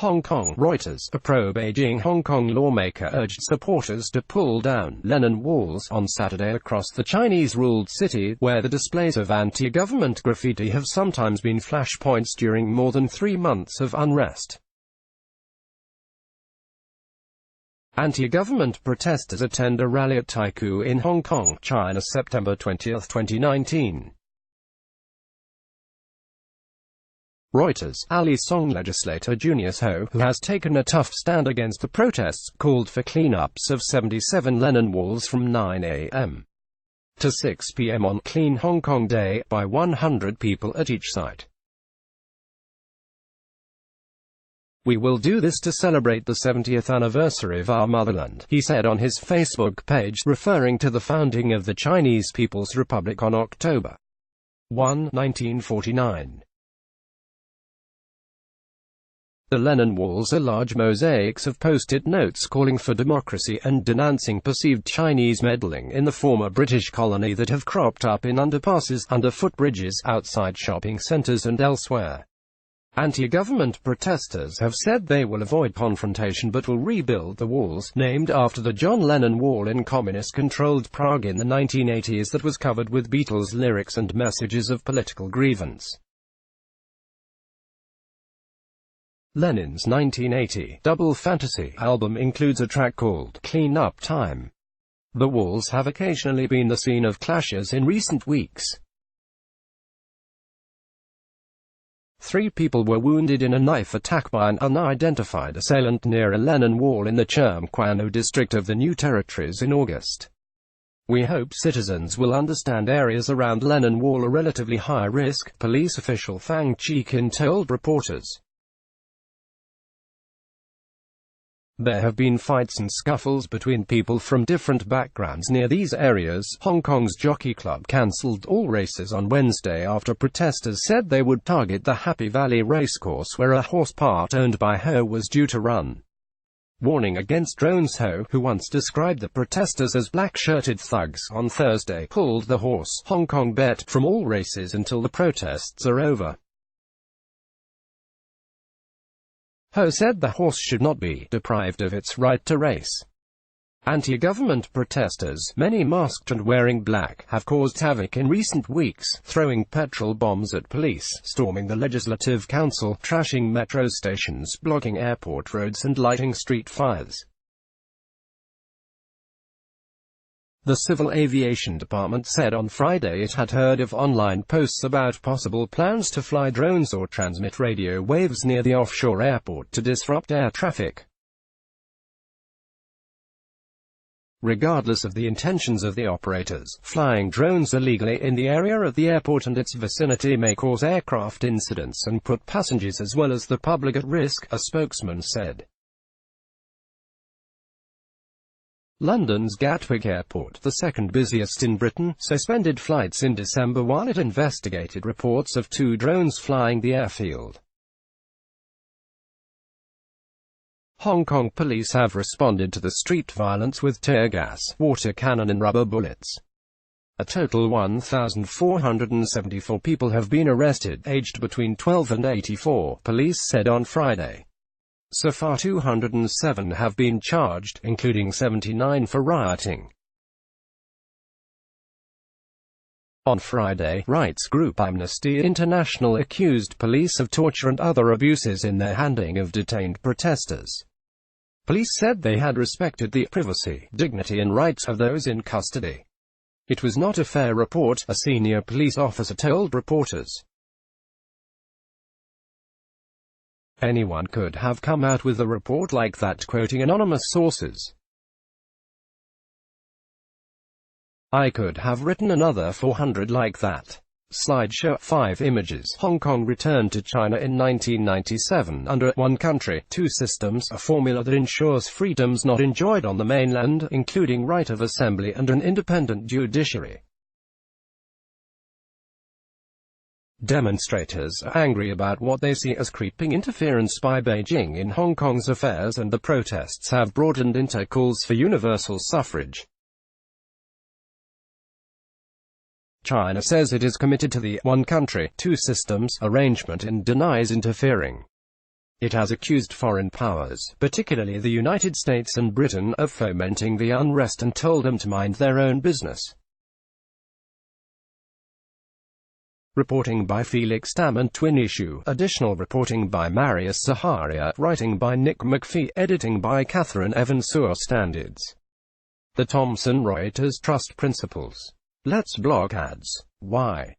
Hong Kong. Reuters. A pro-Beijing Hong Kong lawmaker urged supporters to pull down Lennon Walls on Saturday across the Chinese-ruled city, where the displays of anti-government graffiti have sometimes been flashpoints during more than 3 months of unrest. Anti-government protesters attend a rally at Taikoo in Hong Kong, China, September 20, 2019. Reuters. Ali Song legislator Junius Ho, who has taken a tough stand against the protests, called for cleanups of 77 Lennon Walls from 9 a.m. to 6 p.m. on Clean Hong Kong Day, by 100 people at each site. "We will do this to celebrate the 70th anniversary of our motherland," he said on his Facebook page, referring to the founding of the Chinese People's Republic on October 1, 1949. The Lennon Walls are large mosaics of post-it notes calling for democracy and denouncing perceived Chinese meddling in the former British colony that have cropped up in underpasses, under footbridges, outside shopping centres and elsewhere. Anti-government protesters have said they will avoid confrontation but will rebuild the walls, named after the John Lennon Wall in communist-controlled Prague in the 1980s that was covered with Beatles lyrics and messages of political grievance. Lennon's 1980 double fantasy album includes a track called "Clean Up Time." The walls have occasionally been the scene of clashes in recent weeks. 3 people were wounded in a knife attack by an unidentified assailant near a Lennon Wall in the Chermquano district of the New Territories in August. "We hope citizens will understand areas around Lennon Wall are relatively high risk," police official Fang Chi-kin told reporters. "There have been fights and scuffles between people from different backgrounds near these areas." Hong Kong's Jockey Club cancelled all races on Wednesday after protesters said they would target the Happy Valley racecourse where a horse part owned by Ho was due to run. Warning against drones. Ho, who once described the protesters as black-shirted thugs, on Thursday pulled the horse Hong Kong bet from all races until the protests are over. Ho said the horse should not be deprived of its right to race. Anti-government protesters, many masked and wearing black, have caused havoc in recent weeks, throwing petrol bombs at police, storming the Legislative Council, trashing metro stations, blocking airport roads and lighting street fires. The Civil Aviation Department said on Friday it had heard of online posts about possible plans to fly drones or transmit radio waves near the offshore airport to disrupt air traffic. Regardless of the intentions of the operators, flying drones illegally in the area of the airport and its vicinity may cause aircraft incidents and put passengers as well as the public at risk, a spokesman said. London's Gatwick Airport, the second busiest in Britain, suspended flights in December while it investigated reports of 2 drones flying the airfield. Hong Kong police have responded to the street violence with tear gas, water cannon and rubber bullets. A total 1,474 people have been arrested, aged between 12 and 84, police said on Friday. So far 207 have been charged, including 79 for rioting. On Friday, rights group Amnesty International accused police of torture and other abuses in their handling of detained protesters. Police said they had respected the privacy, dignity and rights of those in custody. "It was not a fair report," a senior police officer told reporters. "Anyone could have come out with a report like that," quoting anonymous sources. "I could have written another 400 like that." Slideshow. 5 images. Hong Kong returned to China in 1997 under "one country, two systems," a formula that ensures freedoms not enjoyed on the mainland, including right of assembly and an independent judiciary. Demonstrators are angry about what they see as creeping interference by Beijing in Hong Kong's affairs, and the protests have broadened into calls for universal suffrage. China says it is committed to the "one country, two systems" arrangement and denies interfering. It has accused foreign powers, particularly the United States and Britain, of fomenting the unrest and told them to mind their own business. Reporting by Felix Tam and Twin Issue. Additional reporting by Marius Zaharia. Writing by Nick McPhee. Editing by Catherine Evans. Source standards: the Thomson Reuters Trust Principles. Let's block ads. Why?